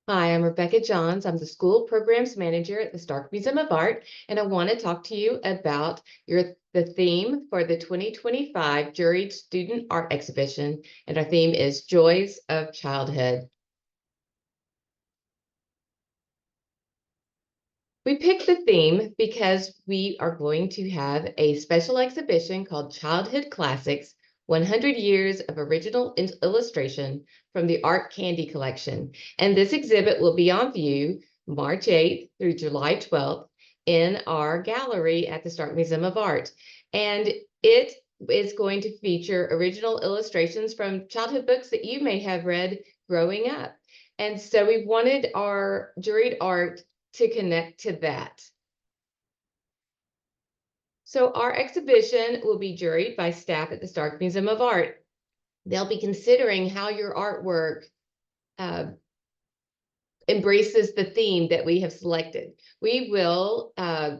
Hi, I'm Rebecca Johns. I'm the School Programs Manager at the Stark Museum of Art, and I want to talk to you about the theme for the 2025 Juried Student Art Exhibition, and our theme is Joys of Childhood. We picked the theme because we are going to have a special exhibition called Childhood Classics, 100 Years of Original Illustration from the Art Candy Collection. And this exhibit will be on view March 8th through July 12th in our gallery at the Stark Museum of Art. And it is going to feature original illustrations from childhood books that you may have read growing up. And so we wanted our juried art to connect to that. So our exhibition will be juried by staff at the Stark Museum of Art. They'll be considering how your artwork embraces the theme that we have selected. We will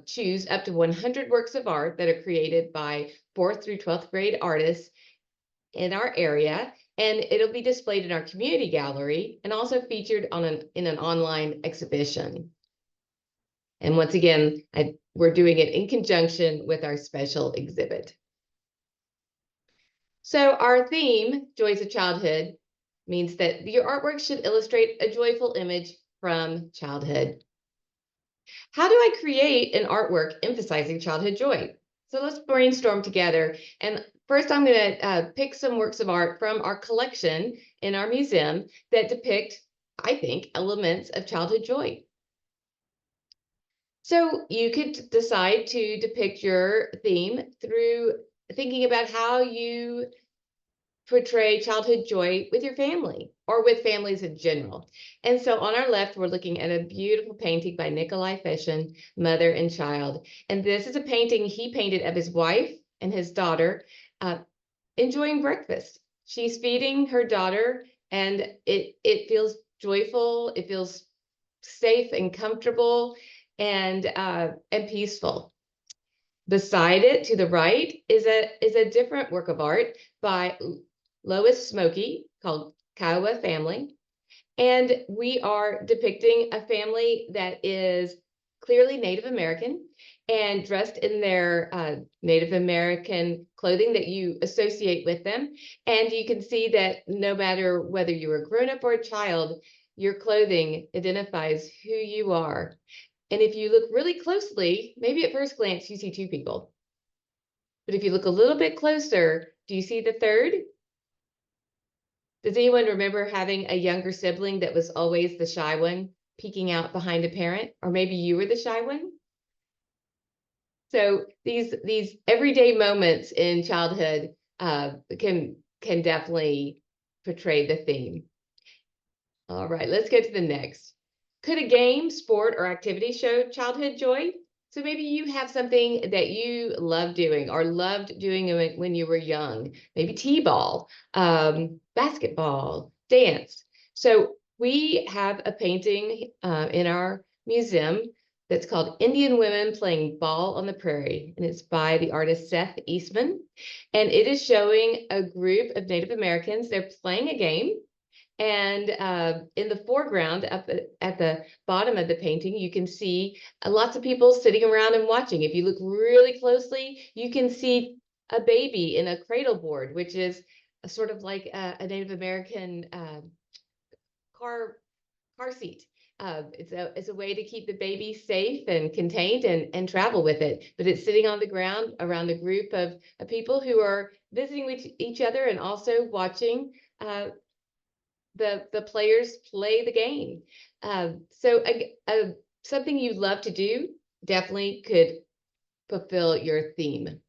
choose up to 100 works of art that are created by 4th through 12th grade artists in our area, and it'll be displayed in our community gallery and also featured in an online exhibition. And once again, we're doing it in conjunction with our special exhibit. So our theme, Joys of Childhood, means that your artwork should illustrate a joyful image from childhood. How do I create an artwork emphasizing childhood joy? So let's brainstorm together. And first, I'm going to pick some works of art from our collection in our museum that depict, I think, elements of childhood joy. So you could decide to depict your theme through thinking about how you portray childhood joy with your family or with families in general. And so on our left, we're looking at a beautiful painting by Nikolai Feshin, Mother and Child. And this is a painting he painted of his wife and his daughter enjoying breakfast. She's feeding her daughter, and it feels joyful. It feels safe and comfortable and peaceful. Beside it, to the right, is a different work of art by Lois Smokey called Kiowa Family. And we are depicting a family that is clearly Native American and dressed in their Native American clothing that you associate with them. And you can see that no matter whether you're a grown-up or a child, your clothing identifies who you are. And if you look really closely, maybe at first glance, you see two people. But if you look a little bit closer, do you see the third? Does anyone remember having a younger sibling that was always the shy one, peeking out behind a parent? Or maybe you were the shy one? So these everyday moments in childhood can definitely portray the theme. All right, let's go to the next. Could a game, sport, or activity show childhood joy? So maybe you have something that you love doing or loved doing when you were young, maybe t-ball, basketball, dance. So we have a painting in our museum that's called Indian Women Playing Ball on the Prairie, and it's by the artist Seth Eastman. And it is showing a group of Native Americans. They're playing a game. And in the foreground, up at the bottom of the painting, you can see lots of people sitting around and watching. If you look really closely, you can see a baby in a cradle board, which is sort of like a Native American car seat. It's a way to keep the baby safe and contained and travel with it. But it's sitting on the ground around a group of people who are visiting with each other and also watching the players play the game. So something you love to do definitely could fulfill your theme.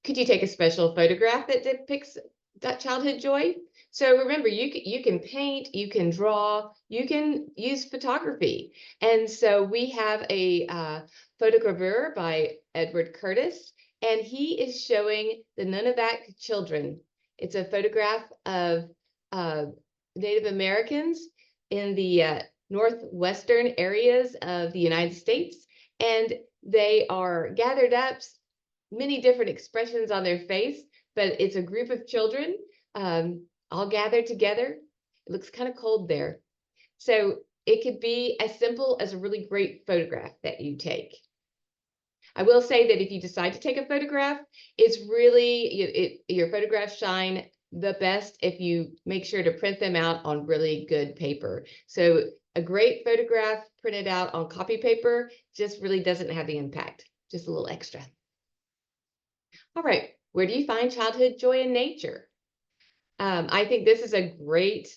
Could you take a special photograph that depicts that childhood joy? So remember, you can paint, you can draw, you can use photography. And so we have a photogravure by Edward Curtis, and he is showing the Nunavak children. It's a photograph of Native Americans in the northwestern areas of the United States, and they are gathered up, many different expressions on their face, but it's a group of children all gathered together. It looks kind of cold there. So it could be as simple as a really great photograph that you take. I will say that if you decide to take a photograph, it's really, your photographs shine the best if you make sure to print them out on really good paper. So a great photograph printed out on copy paper just really doesn't have the impact, just a little extra. All right, where do you find childhood joy in nature? I think this is a great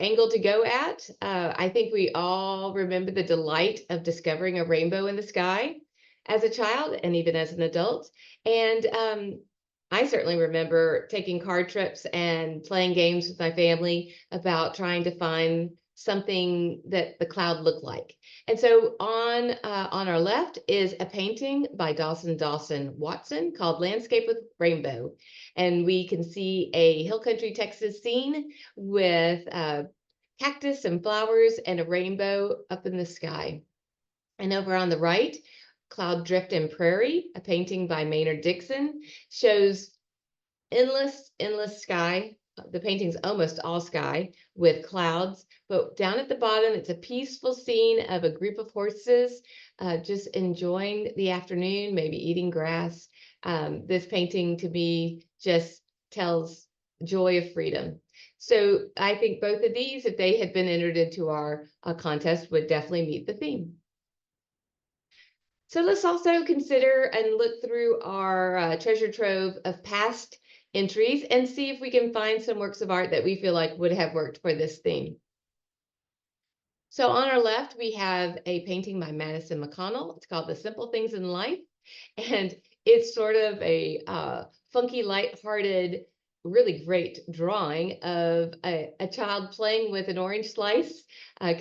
angle to go at. I think we all remember the delight of discovering a rainbow in the sky as a child and even as an adult. And I certainly remember taking car trips and playing games with my family about trying to find something that the cloud looked like. And so on our left is a painting by Dawson Watson called Landscape with Rainbow. And we can see a hill country Texas scene with cactus and flowers and a rainbow up in the sky. And over on the right, Cloud Drift and Prairie, a painting by Maynard Dixon, shows endless sky. The painting's almost all sky with clouds, but down at the bottom, it's a peaceful scene of a group of horses just enjoying the afternoon, maybe eating grass. This painting to me just tells joy of freedom. So I think both of these, if they had been entered into our contest, would definitely meet the theme. So let's also consider and look through our treasure trove of past entries and see if we can find some works of art that we feel like would have worked for this theme. So on our left, we have a painting by Madison McConnell. It's called The Simple Things in Life. And it's sort of a funky, lighthearted, really great drawing of a child playing with an orange slice,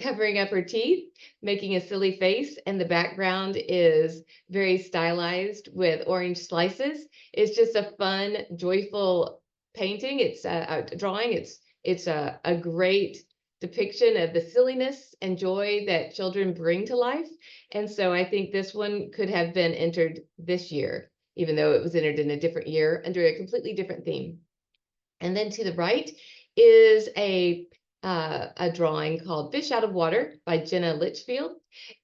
covering up her teeth, making a silly face, and the background is very stylized with orange slices. It's just a fun, joyful painting. It's a drawing. It's a great depiction of the silliness and joy that children bring to life. And so I think this one could have been entered this year, even though it was entered in a different year under a completely different theme. And then to the right is a drawing called Fish Out of Water by Jenna Litchfield.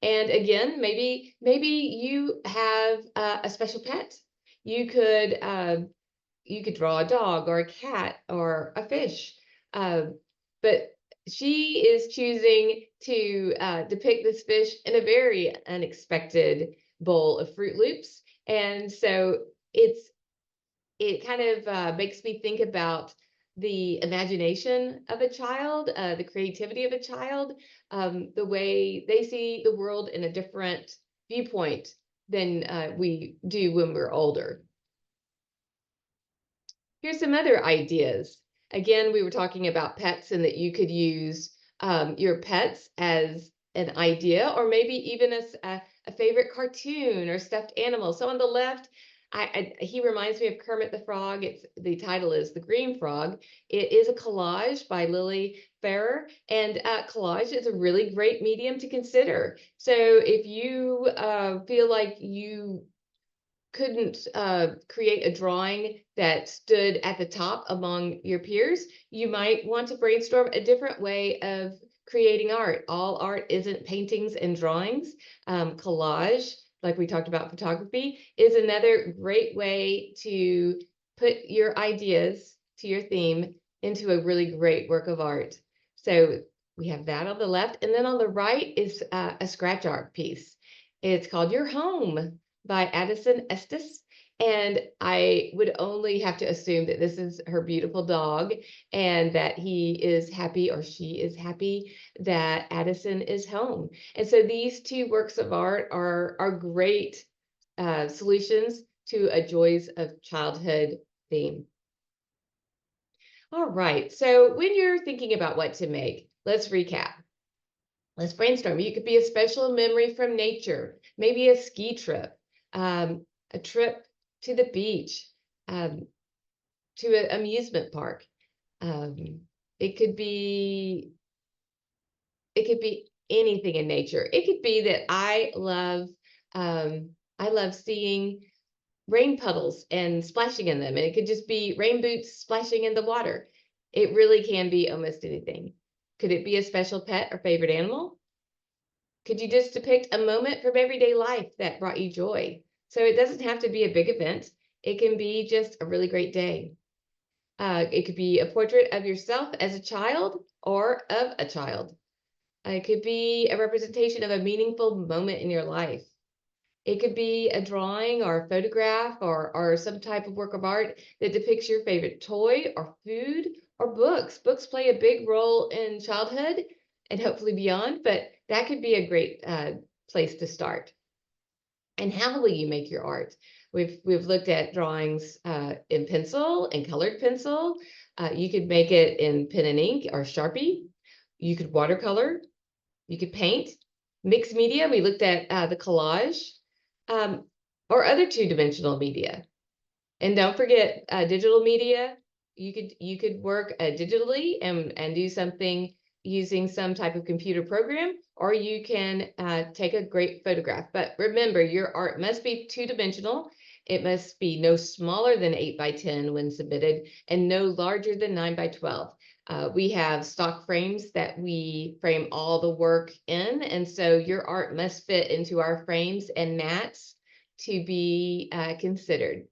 And again, maybe you have a special pet. You could draw a dog or a cat or a fish. But she is choosing to depict this fish in a very unexpected bowl of Fruit Loops. And so it kind of makes me think about the imagination of a child, the creativity of a child, the way they see the world in a different viewpoint than we do when we're older. Here's some other ideas. Again, we were talking about pets and that you could use your pets as an idea, or maybe even as a favorite cartoon or stuffed animal. So on the left, he reminds me of Kermit the Frog. The title is The Green Frog. It is a collage by Lily Farrer, and collage is a really great medium to consider. So if you feel like you couldn't create a drawing that stood at the top among your peers, you might want to brainstorm a different way of creating art. All art isn't paintings and drawings. Collage, like we talked about photography, is another great way to put your ideas to your theme into a really great work of art. So we have that on the left, and then on the right is a scratch art piece. It's called Your Home by Addison Estes. And I would only have to assume that this is her beautiful dog and that he is happy or she is happy that Addison is home. And so these two works of art are great solutions to a Joys of Childhood theme. All right, so when you're thinking about what to make, let's recap. Let's brainstorm. You could be a special memory from nature, maybe a ski trip, a trip to the beach, to an amusement park. It could be anything in nature. It could be that I love seeing rain puddles and splashing in them, and it could just be rain boots splashing in the water. It really can be almost anything. Could it be a special pet or favorite animal? Could you just depict a moment from everyday life that brought you joy? So it doesn't have to be a big event. It can be just a really great day. It could be a portrait of yourself as a child or of a child. It could be a representation of a meaningful moment in your life. It could be a drawing or a photograph or some type of work of art that depicts your favorite toy or food or books. Books play a big role in childhood and hopefully beyond, but that could be a great place to start. And how will you make your art? We've looked at drawings in pencil and colored pencil. You could make it in pen and ink or Sharpie. You could watercolor. You could paint. Mixed media, we looked at the collage um, or other two-dimensional media. And don't forget digital media. You could work digitally and do something using some type of computer program, or you can take a great photograph. But remember, your art must be two-dimensional. It must be no smaller than 8 by 10 when submitted and no larger than 9 by 12. We have stock frames that we frame all the work in, and so your art must fit into our frames and mats to be considered.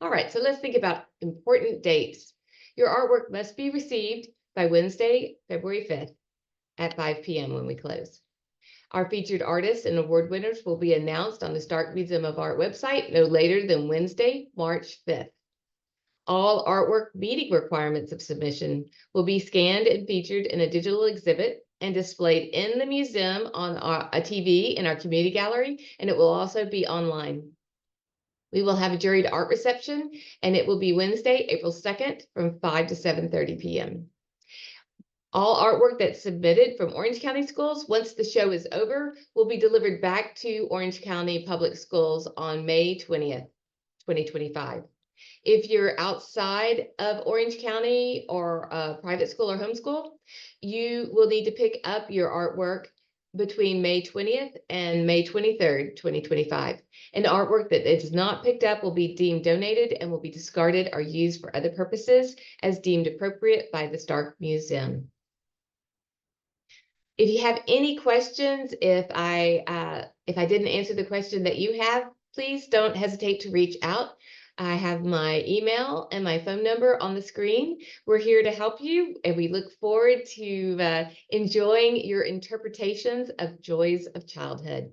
All right, so let's think about important dates. Your artwork must be received by Wednesday, February 5th at 5 p.m. when we close. Our featured artists and award winners will be announced on the Stark Museum of Art website no later than Wednesday, March 5th. All artwork meeting requirements of submission will be scanned and featured in a digital exhibit and displayed in the museum on a TV in our community gallery, and it will also be online. We will have a juried art reception, and it will be Wednesday, April 2nd from 5 to 7:30 p.m. All artwork that's submitted from Orange County schools, once the show is over, will be delivered back to Orange County Public Schools on May 20th, 2025. If you're outside of Orange County or a private school or homeschool, you will need to pick up your artwork between May 20th and May 23rd, 2025. And artwork that is not picked up will be deemed donated and will be discarded or used for other purposes as deemed appropriate by the Stark Museum. If you have any questions, if I didn't answer the question that you have, please don't hesitate to reach out. I have my email and my phone number on the screen. We're here to help you, and we look forward to enjoying your interpretations of joys of childhood.